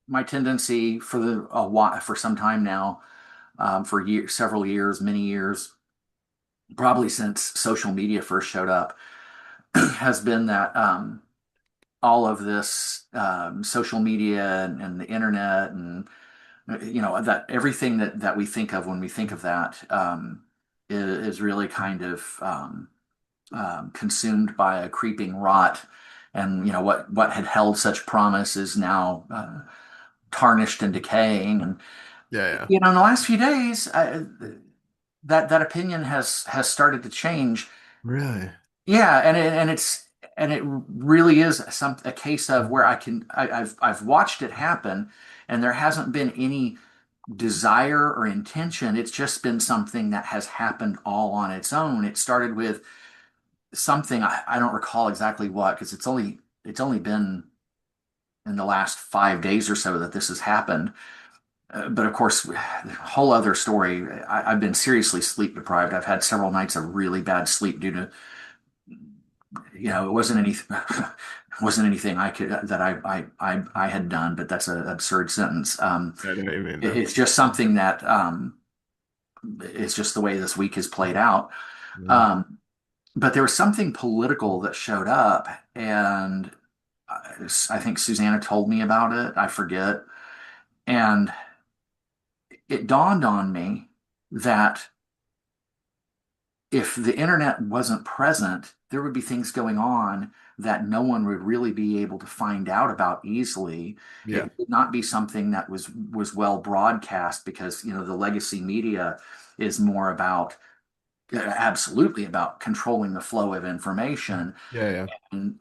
my tendency for for some time now, for several years, many years, probably since social media first showed up, has been that all of this social media and the internet and that everything that we think of when we think of that is really kind of consumed by a creeping rot, and what had held such promise is now tarnished and decaying. And Yeah, yeah. in the last few days, that opinion has started to change. Really? Yeah, and it really is a case of where I've watched it happen, and there hasn't been any desire or intention. It's just been something that has happened all on its own. It started with something I don't recall exactly what, because it's only been in the last 5 days or so that this has happened. But of course, whole other story. I've been seriously sleep deprived. I've had several nights of really bad sleep due to, it wasn't any wasn't anything I had done, but that's an absurd sentence. I didn't even know. It's just something that it's just the way this week has played out. Yeah. Um, but there was something political that showed up, and I think Susanna told me about it. I forget. And it dawned on me that if the internet wasn't present, there would be things going on that no one would really be able to find out about easily. Yeah. It would not be something that was well broadcast, because the legacy media is more about absolutely about controlling the flow of information, Yeah, yeah. and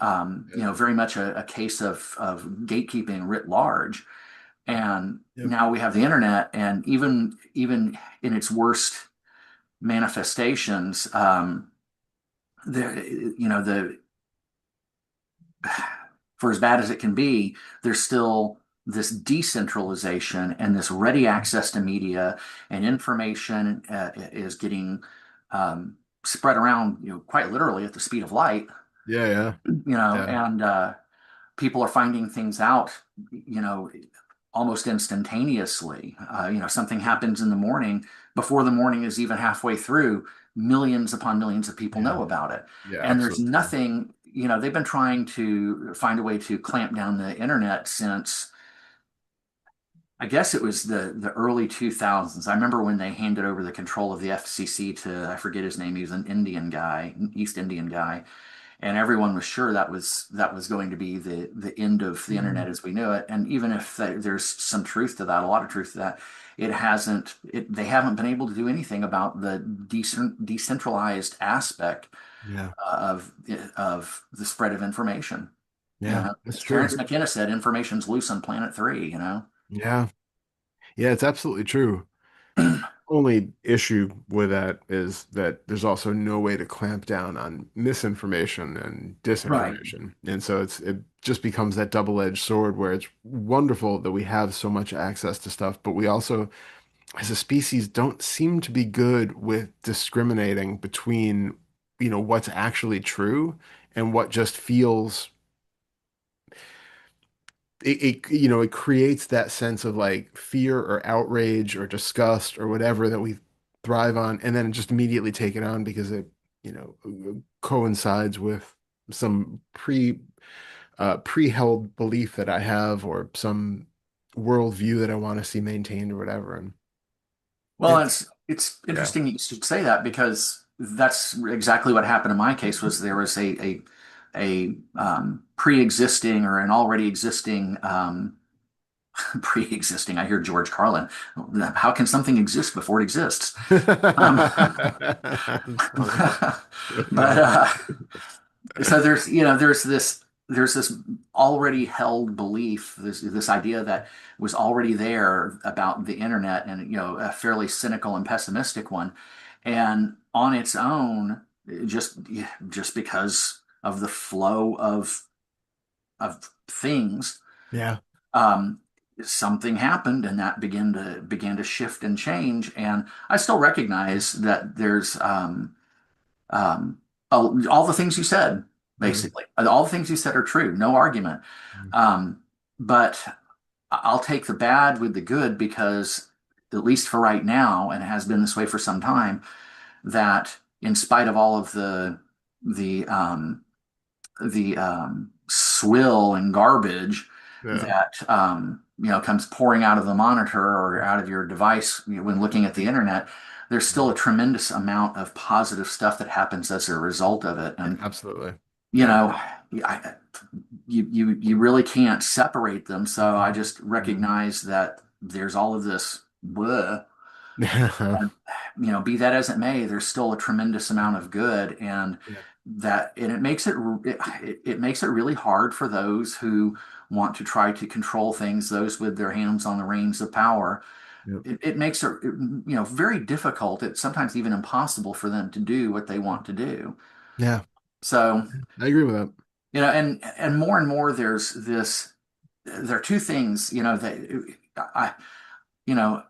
Yeah. very much a case of gatekeeping writ large. And Yep. now we have the internet, and even in its worst manifestations, the for as bad as it can be, there's still this decentralization and this ready access to media, and information is getting spread around, quite literally at the speed of light, Yeah, yeah. Yeah. and people are finding things out, you know, almost instantaneously. Something happens in the morning before the morning is even halfway through. Millions upon millions of people Yeah. know about it, Yeah, and there's absolutely. nothing. They've been trying to find a way to clamp down the internet since, I guess it was the early 2000s. I remember when they handed over the control of the FCC to, I forget his name. He was an Indian guy, East Indian guy, and everyone was sure that was going to be the end of the internet Mhm. as we knew it. And even if there's some truth to that, a lot of truth to that, they haven't been able to do anything about the decentralized aspect Yeah. of the spread of information. Yeah, that's As true. Terrence McKenna said, information's loose on Planet Three. Yeah. Yeah, it's absolutely true. Only issue with that is that there's also no way to clamp down on misinformation and Right. disinformation. And so it just becomes that double-edged sword where it's wonderful that we have so much access to stuff, but we also, as a species, don't seem to be good with discriminating between, what's actually true and what just feels it creates that sense of like fear or outrage or disgust or whatever that we thrive on, and then just immediately take it on because it, coincides with some pre-held belief that I have or some worldview that I want to see maintained or whatever. And Well, it's it's yeah. interesting you should say that, because that's exactly what happened in my case. Was there was a pre-existing or an already existing pre-existing. I hear George Carlin. How can something exist before it exists? Um, It's funny. but so there's this already held belief, this idea that was already there about the internet, and a fairly cynical and pessimistic one, and on its own, just just because of the flow of things, Yeah. um, something happened, and that began to shift and change. And I still recognize that there's all the things you said, Yeah. basically. All the things you said are true, no argument. Um, but I'll take the bad with the good because, at least for right now, and it has been this way for some time, that in spite of all of the swill and garbage Yeah. that comes pouring out of the monitor or out of your device when looking at the internet, there's still a tremendous amount of positive stuff that happens as a result of it. Yeah, And absolutely. you Yeah. know, I, you really can't separate them. So I just Yeah. recognize that there's all of this bleh, Yeah. and be that as it may, there's still a tremendous amount of good, and Yeah. it makes it makes it really hard for those who want to try to control things, those with their hands on the reins of power. Yeah. It makes it very difficult. It's sometimes even impossible for them to do what they want to do. Yeah. So, I agree with that. and more there's this. There are two things, that I you know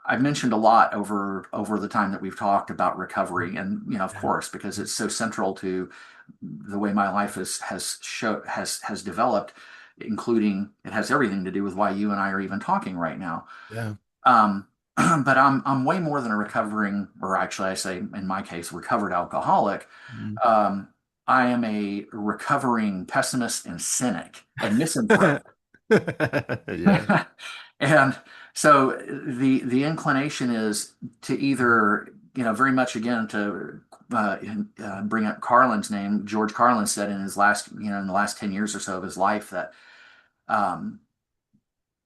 I've mentioned a lot over the time that we've talked about recovery, and of Yeah. course, because it's so central to the way my life has developed, including it has everything to do with why you and I are even talking right now. Yeah. Um, but I'm way more than a recovering, or actually, I say in my case, recovered alcoholic. Mm. Um, I am a recovering pessimist and cynic and misanthrope. Yeah. And so the inclination is to either, very much again to bring up Carlin's name. George Carlin said in his last, in the last 10 years or so of his life that, um,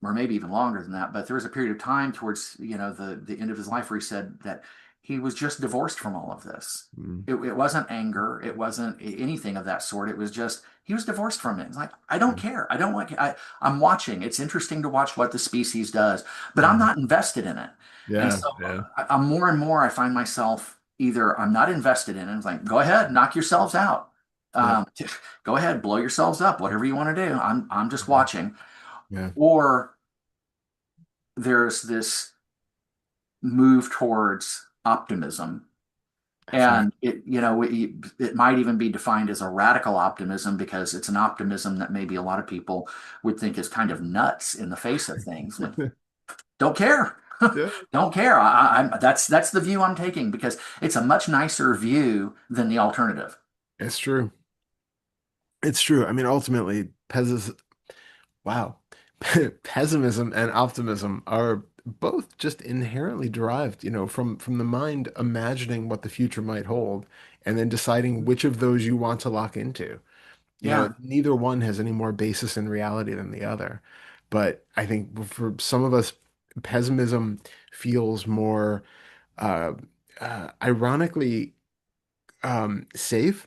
or maybe even longer than that, but there was a period of time towards, the end of his life where he said that he was just divorced from all of this. Mm. It wasn't anger. It wasn't anything of that sort. It was just he was divorced from it. It's like, I don't care. I don't want. I'm watching. It's interesting to watch what the species does, but I'm Yeah. not invested in it. And Yeah. so Yeah. I'm more and more. I find myself either I'm not invested in it. It's like, go ahead, knock yourselves out. Yep. Um, Go ahead, blow yourselves up, whatever you want to do. I'm just watching. Yeah. Or there's this move towards optimism. That's nice. And it might even be defined as a radical optimism because it's an optimism that maybe a lot of people would think is kind of nuts in the face of things. Like, don't care. Yeah. Don't care. That's the view I'm taking because it's a much nicer view than the alternative. It's true. It's true. I mean, ultimately, wow. Pessimism and optimism are both just inherently derived, from the mind imagining what the future might hold and then deciding which of those you want to lock into. Yeah. Neither one has any more basis in reality than the other. But I think for some of us, pessimism feels more uh, ironically safe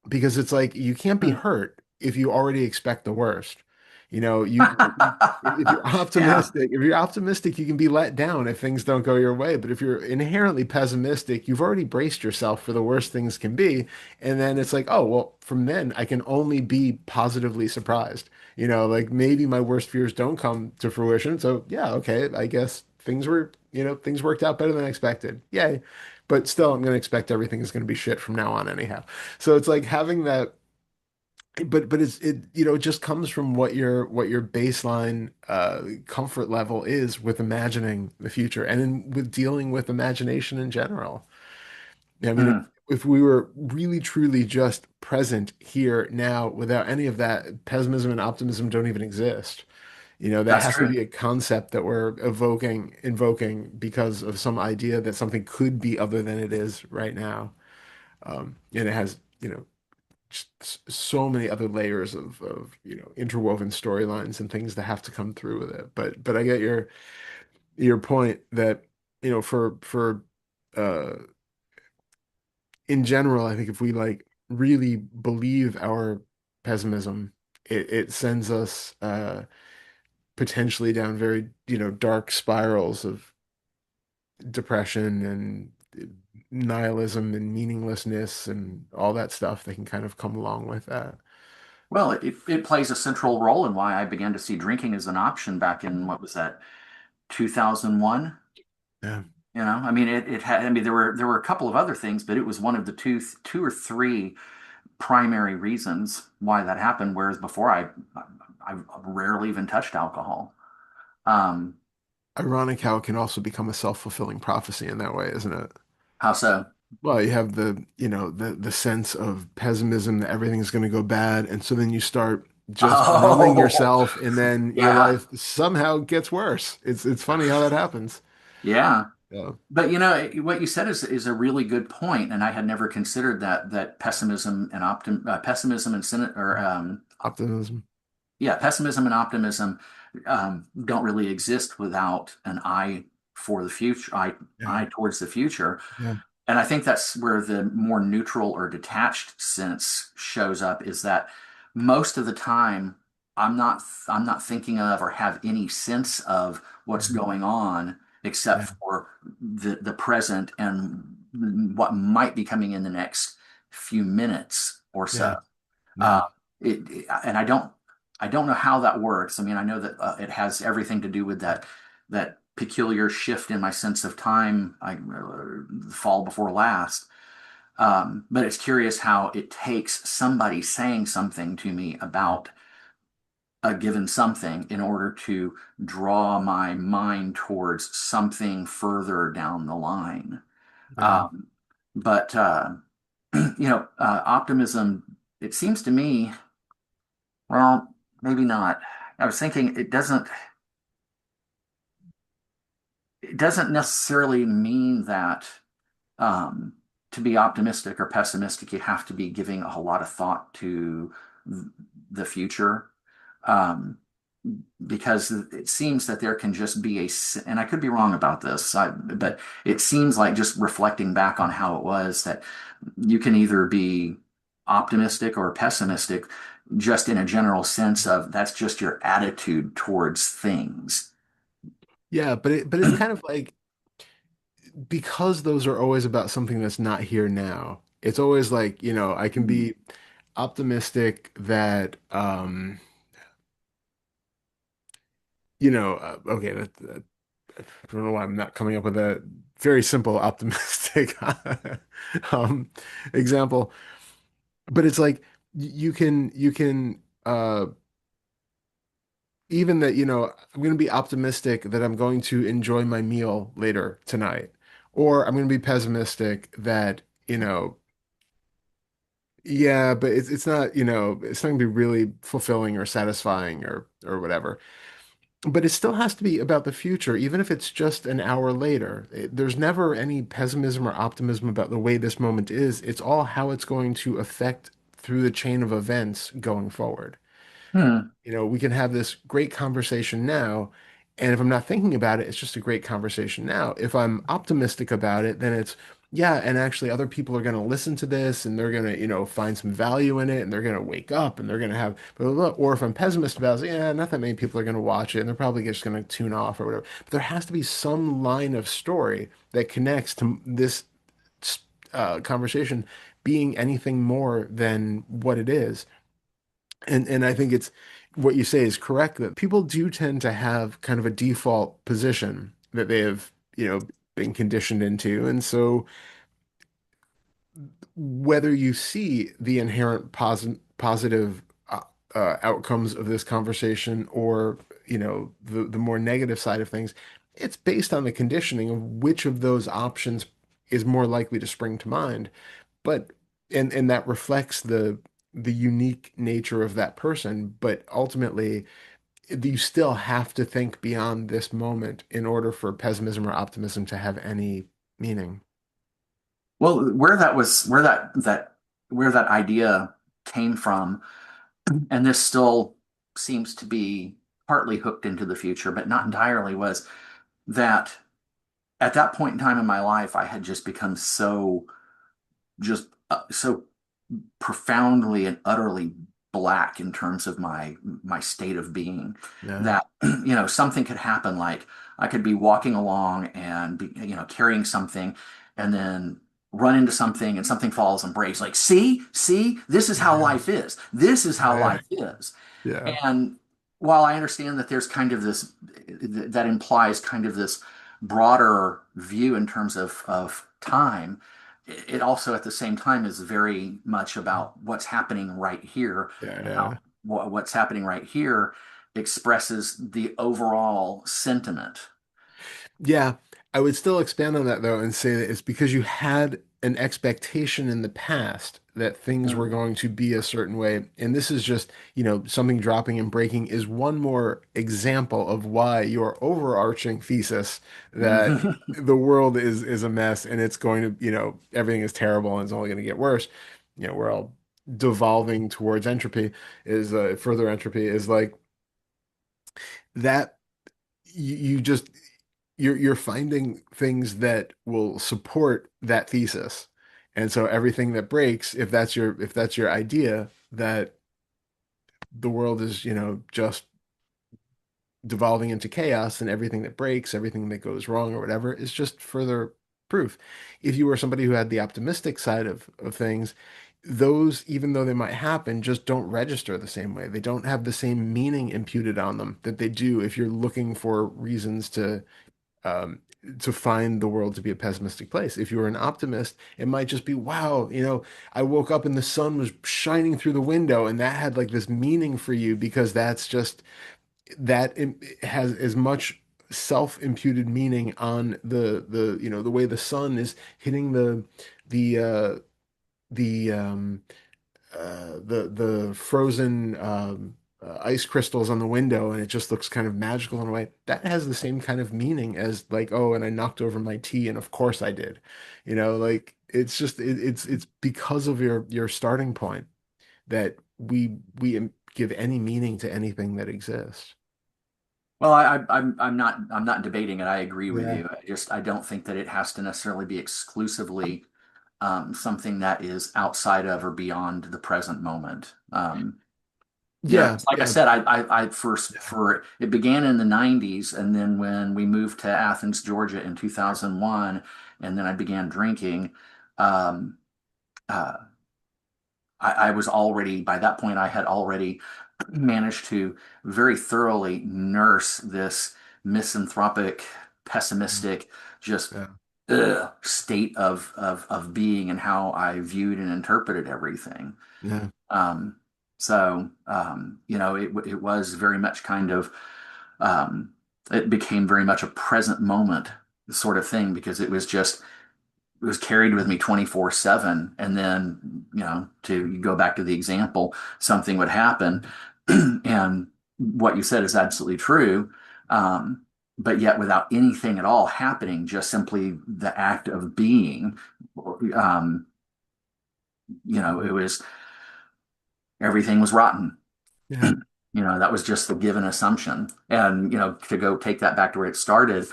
because it's like you can't be Hmm. hurt if you already expect the worst. If you're Yeah. optimistic, you can be let down if things don't go your way. But if you're inherently pessimistic, you've already braced yourself for the worst things can be. And then it's like, oh, well, from then I can only be positively surprised. Like maybe my worst fears don't come to fruition. So yeah, okay, I guess things worked out better than expected. Yay. But still, I'm going to expect everything is going to be shit from now on anyhow. So it's like having that, but it just comes from what your baseline comfort level is with imagining the future and with dealing with imagination in general. I mean, if Hmm. if we were really truly just present here now without any of that, pessimism and optimism don't even exist. That That's has to true. be a concept that we're invoking because of some idea that something could be other than it is right now. And it has, just so many other layers of interwoven storylines and things that have to come through with it. But I get your point that, for uh in general, I think if we like really believe our pessimism, it sends us potentially down very, dark spirals of depression and nihilism and meaninglessness and all that stuff that can kind of come along with that. Well, it plays a central role in why I began to see drinking as an option back in what was that, 2001? Yeah. I mean, it had. I mean, there were a couple of other things, but it was one of the two or three primary reasons why that happened. Whereas before, I rarely even touched alcohol. Um, Ironic how it can also become a self-fulfilling prophecy in that way, isn't it? how so? Well, you have the sense of pessimism that everything's going to go bad, and so then you start just numbing Oh, yourself, and then your yeah, life somehow gets worse. It's funny how that happens. yeah. Yeah. But what you said is a really good point, and I had never considered that pessimism and Optimism. pessimism and optimism don't really exist without an eye for the future, Yeah. eye towards the future. Yeah. And I think that's where the more neutral or detached sense shows up, is that most of the time I'm not thinking of or have any sense of what's Mhm. going on except Yeah. for the present and what might be coming in the next few minutes or Yeah. so. Yeah. And I don't know how that works. I mean, I know that it has everything to do with that peculiar shift in my sense of time, fall before last. But it's curious how it takes somebody saying something to me about a given something in order to draw my mind towards something further down the line. Yeah. Um, but optimism. It seems to me, well, maybe not. I was thinking it doesn't necessarily mean that um, to be optimistic or pessimistic, you have to be giving a whole lot of thought to the future. Um, because it seems that there can just be and I could be wrong about this, but it seems like, just reflecting back on how it was, that you can either be optimistic or pessimistic, just in a general sense of that's just your attitude towards things. Yeah, but it's kind of like because those are always about something that's not here now. It's always like, I can be optimistic that okay, I don't know why I'm not coming up with a very simple optimistic um example, but it's like you can even that, I'm going to be optimistic that I'm going to enjoy my meal later tonight, or I'm going to be pessimistic that, yeah, but it's not, it's not going to be really fulfilling or satisfying or whatever. But it still has to be about the future, even if it's just an hour later. There's never any pessimism or optimism about the way this moment is. It's all how it's going to affect through the chain of events going forward. Hmm. We can have this great conversation now, and if I'm not thinking about it, it's just a great conversation now. If I'm optimistic about it, then it's, yeah, and actually other people are going to listen to this and they're going to, find some value in it and they're going to wake up and they're going to have blah, blah, blah. Or if I'm pessimist about it, yeah, not that many people are going to watch it and they're probably just going to tune off or whatever. But there has to be some line of story that connects to this conversation being anything more than what it is. And I think it's what you say is correct that people do tend to have kind of a default position that they have, been conditioned into. And so whether you see the inherent positive outcomes of this conversation or, the more negative side of things, it's based on the conditioning of which of those options is more likely to spring to mind. But and that reflects the unique nature of that person. But ultimately, you still have to think beyond this moment in order for pessimism or optimism to have any meaning. Well, where that idea came from, and this still seems to be partly hooked into the future, but not entirely, was that at that point in time in my life, I had just become so profoundly and utterly black in terms of my state of being, Yeah. that something could happen, like I could be walking along and be, carrying something, and then run into something and something falls and breaks, like, see, this is how Yeah. life is, this is how Yeah. life is. Yeah. And while I understand that there's kind of this, that implies kind of this broader view in terms of time, it also at the same time is very much about what's happening right here, Yeah. and how Yeah. what's happening right here. expresses the overall sentiment. Yeah, I would still expand on that though and say that it's because you had an expectation in the past that things were Mm. going to be a certain way. And this is just, something dropping and breaking is one more example of why your overarching thesis that the world is a mess and it's going to, everything is terrible and it's only going to get worse. We're all devolving towards entropy is further entropy is like that you just you're finding things that will support that thesis. And so everything that breaks, if that's your idea that the world is, just devolving into chaos and everything that breaks, everything that goes wrong or whatever is just further proof. If you were somebody who had the optimistic side of things, those, even though they might happen, just don't register the same way. They don't have the same meaning imputed on them that they do if you're looking for reasons um, to find the world to be a pessimistic place. If you were an optimist, it might just be, wow, I woke up and the sun was shining through the window, and that had like this meaning for you because that's just has as much self-imputed meaning on the way the sun is hitting the uh the the frozen ice crystals on the window, and it just looks kind of magical in a way. That has the same kind of meaning as like, oh, and I knocked over my tea, and of course I did. Like it's just it's because of your starting point that we give any meaning to anything that exists. Well, I'm not debating it. I agree with Yeah. you. I don't think that it has to necessarily be exclusively something that is outside of or beyond the present moment. Yeah, 'Cause like I yeah. said, I first for it began in the 90s, and then when we moved to Athens, Georgia in 2001, and then I began drinking. Um, uh, I was already, by that point, I had already managed to very thoroughly nurse this misanthropic, pessimistic, just Yeah. state of being and how I viewed and interpreted everything. Yeah. Um, it was very much kind of, um, it became very much a present moment sort of thing because it was carried with me 24/7. And then, to go back to the example, something would happen. And what you said is absolutely true. Um, but yet, without anything at all happening, just simply the act of being, um, it was everything was rotten. Yeah. That was just the given assumption. And, to go take that back to where it started,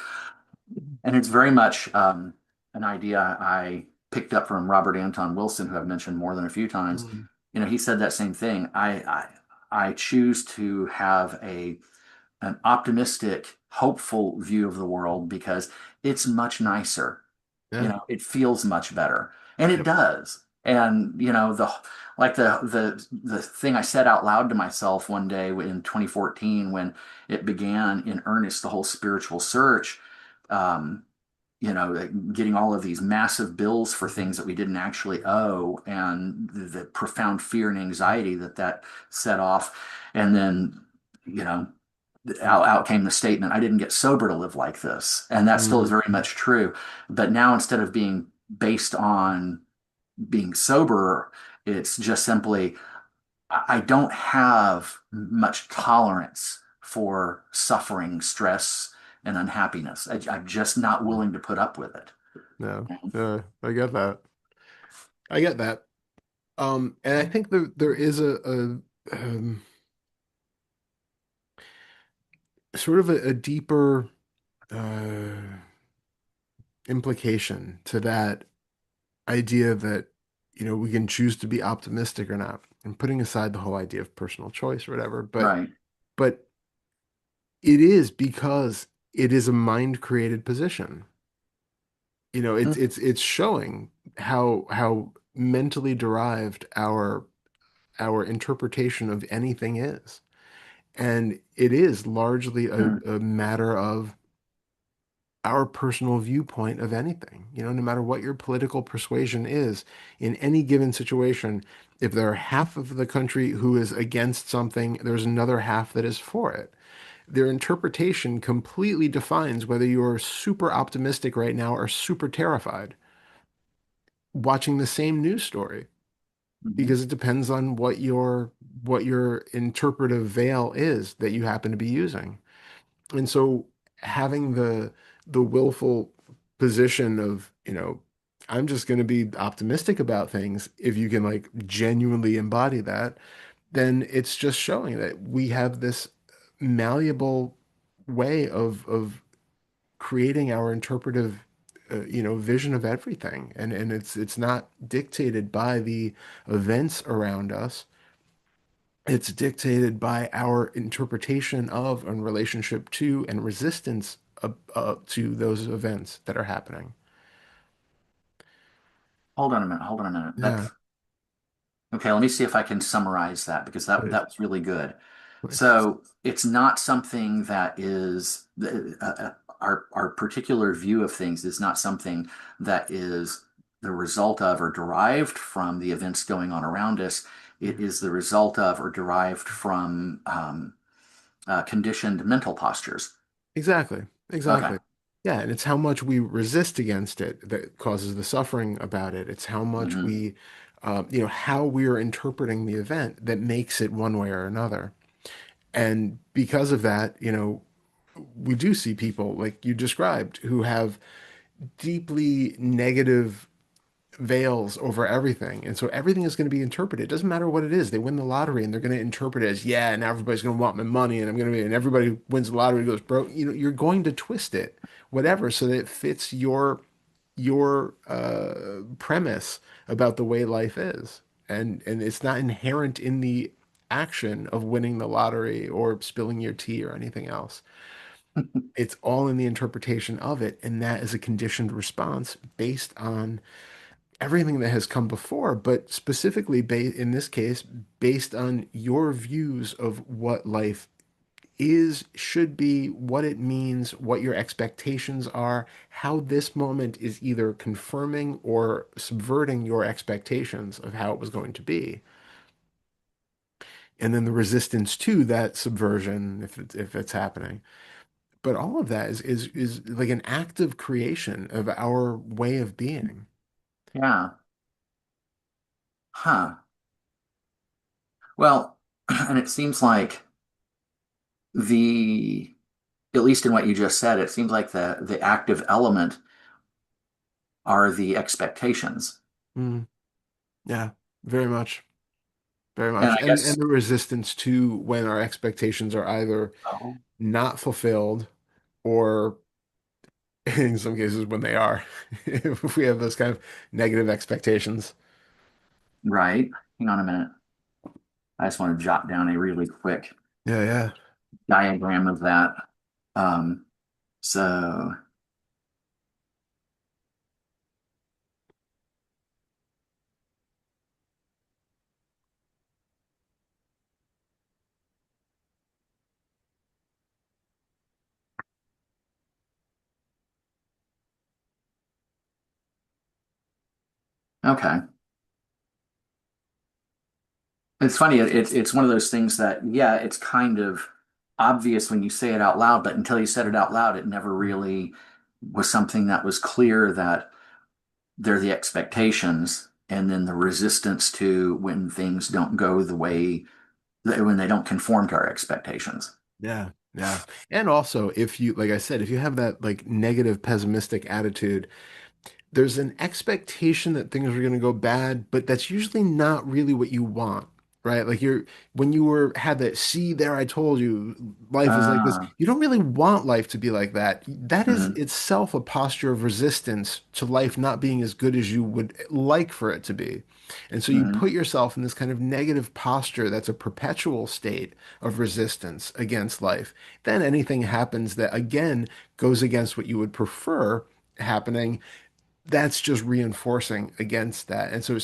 and it's very much an idea I picked up from Robert Anton Wilson, who I've mentioned more than a few times. Mm. He said that same thing. I choose to have an optimistic, hopeful view of the world because it's much nicer. Yeah. It feels much better, and it Yep. does. And the thing I said out loud to myself one day in 2014 when it began in earnest, the whole spiritual search. Um, getting all of these massive bills for things that we didn't actually owe, and the profound fear and anxiety that set off. And then, you know, out came the statement, I didn't get sober to live like this. And that still is Mm. very much true. But now, instead of being based on being sober, it's just simply, I don't have much tolerance for suffering, stress, and unhappiness. I'm just not willing to put up with it. No. I get that. I get that. And I think there is sort of a deeper uh, implication to that idea that we can choose to be optimistic or not, and putting aside the whole idea of personal choice or whatever. But Right. but it is because it is a mind created position. It's showing how mentally derived our interpretation of anything is. And it is largely Mhm. a matter of our personal viewpoint of anything. No matter what your political persuasion is, in any given situation, if there are half of the country who is against something, there's another half that is for it. their interpretation completely defines whether you're super optimistic right now or super terrified watching the same news story Mhm. because it depends on what your interpretive veil is that you happen to be using. And so having the willful position of, I'm just going to be optimistic about things, if you can like genuinely embody that, then it's just showing that we have this malleable way of creating our interpretive vision of everything, and it's not dictated by the events around us. It's dictated by our interpretation of and relationship to and resistance to those events that are happening. Hold on a minute. Hold on a minute. Yeah, Okay. Let me see if I can summarize that because that please, was really good. please. So it's not something that is our particular view of things is not something that is the result of or derived from the events going on around us. It is the result of or derived from conditioned mental postures. Exactly, Okay. exactly. Yeah, and it's how much we resist against it that causes the suffering about it. It's how much Hmm. how we are interpreting the event that makes it one way or another. And because of that, we do see people like you described who have deeply negative veils over everything. And so everything is going to be interpreted. It doesn't matter what it is. They win the lottery and they're going to interpret it as, yeah, and everybody's going to want my money and I'm going to be, and everybody who wins the lottery goes, bro, you're going to twist it, whatever, so that it fits your premise about the way life is. And it's not inherent in the action of winning the lottery or spilling your tea or anything else. It's all in the interpretation of it, and that is a conditioned response based on everything that has come before, but specifically in this case, based on your views of what life is, should be, what it means, what your expectations are, how this moment is either confirming or subverting your expectations of how it was going to be. And then the resistance to that subversion, if it's happening. But all of that is like an active creation of our way of being. Yeah. Huh. Well, and it seems like the, at least in what you just said, it seems like the active element are the expectations. Mm, yeah, very much. Very And much. I And guess, the resistance to when our expectations are either oh, not fulfilled or in some cases when they are. If we have those kind of negative expectations. right. Hang on a minute. I just want to jot down a really quick Yeah, yeah. diagram of that. Um, so, okay. It's funny. It's one of those things that, yeah, it's kind of obvious when you say it out loud, but until you said it out loud, it never really was something that was clear that they're the expectations and then the resistance to when things don't go the way, when they don't conform to our expectations. Yeah, yeah. And also, if you, like I said, if you have that like negative, pessimistic attitude, there's an expectation that things are going to go bad, but that's usually not really what you want, right? Like when you had that, see there, I told you, life is like this. Uh, You don't really want life to be like that. That is mhm, itself a posture of resistance to life not being as good as you would like for it to be. And so you mhm. put yourself in this kind of negative posture that's a perpetual state of resistance against life. Then anything happens that again goes against what you would prefer happening, that's just reinforcing against that. And so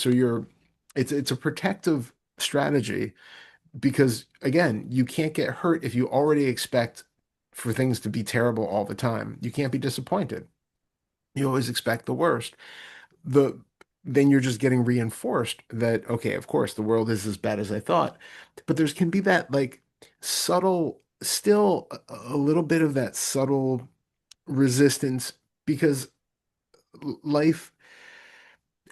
it's a protective strategy because again, you can't get hurt if you already expect for things to be terrible all the time. You can't be disappointed. You always expect the worst. The Then you're just getting reinforced that okay, of course, the world is as bad as I thought. But there's can be that like subtle still a little bit of that subtle resistance because life,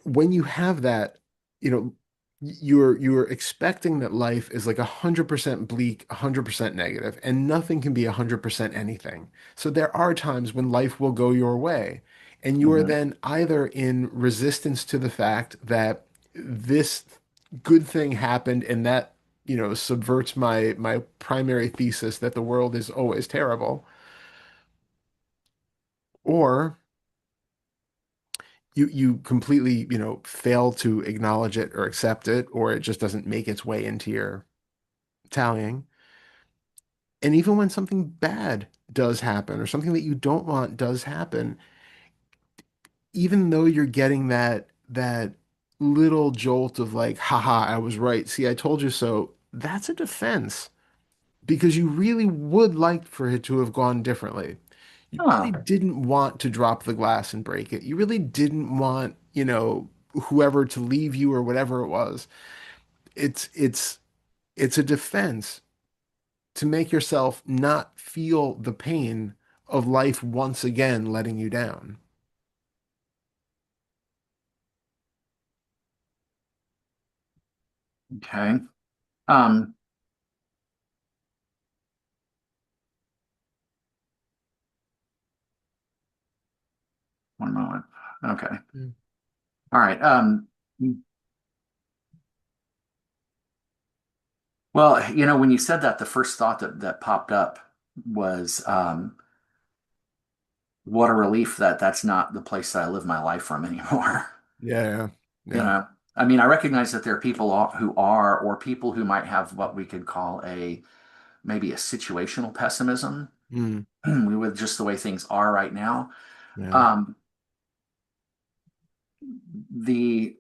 when you have that, you know, you're expecting that life is like 100% bleak, 100% negative, and nothing can be 100% anything. So there are times when life will go your way, and you are Hmm. then either in resistance to the fact that this good thing happened and that, subverts my primary thesis that the world is always terrible, or you completely, fail to acknowledge it or accept it, or it just doesn't make its way into your tallying. And even when something bad does happen or something that you don't want does happen, even though you're getting that little jolt of like, haha, I was right. See, I told you so. That's a defense because you really would like for it to have gone differently. You really Huh. didn't want to drop the glass and break it. You really didn't want, whoever to leave you or whatever it was. It's a defense to make yourself not feel the pain of life once again letting you down. Okay. Um, One moment. Okay. Mm. All right. Well, when you said that, the first thought that popped up was, what a relief that that's not the place that I live my life from anymore. Yeah, You yeah, know, I mean, I recognize that there are people who are, or people who might have what we could call maybe a situational pessimism mm, with just the way things are right now. yeah, Um, the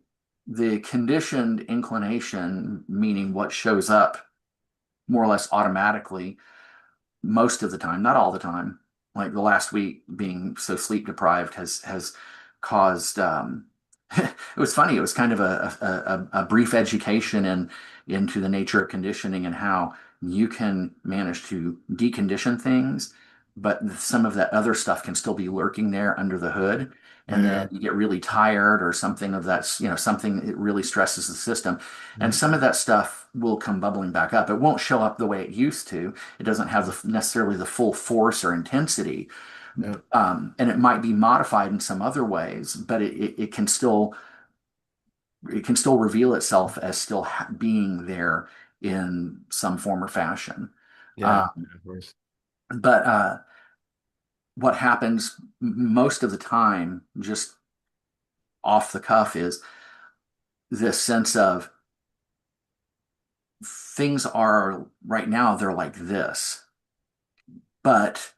the conditioned inclination, meaning what shows up more or less automatically most of the time, not all the time. Like the last week being so sleep deprived has caused. It was funny. It was kind of a brief education into the nature of conditioning and how you can manage to decondition things, but some of that other stuff can still be lurking there under the hood. And then yeah, you get really tired or something of that's, something that really stresses the system. And mm, some of that stuff will come bubbling back up. It won't show up the way it used to. It doesn't have necessarily the full force or intensity, yeah, and it might be modified in some other ways, but it can still reveal itself as still being there in some form or fashion. yeah, Um, of course. but what happens most of the time, just off the cuff, is this sense of things are right now, they're like this, but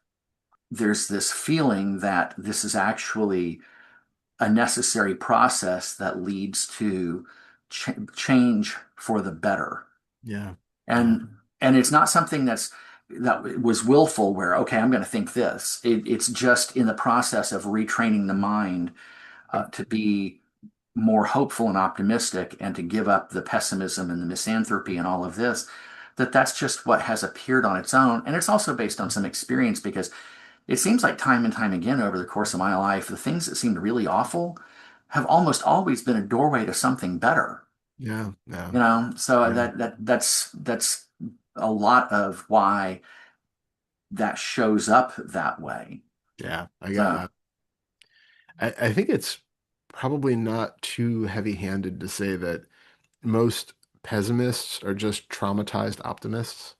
there's this feeling that this is actually a necessary process that leads to change for the better. Yeah, yeah, And it's not something that was willful where, okay, I'm going to think this. It's just in the process of retraining the mind to be more hopeful and optimistic and to give up the pessimism and the misanthropy and all of this, that's just what has appeared on its own. And it's also based on some experience because it seems like time and time again over the course of my life, the things that seemed really awful have almost always been a doorway to something better. yeah, yeah, So yeah, that's a lot of why that shows up that way. yeah. I get So that. I think it's probably not too heavy-handed to say that most pessimists are just traumatized optimists.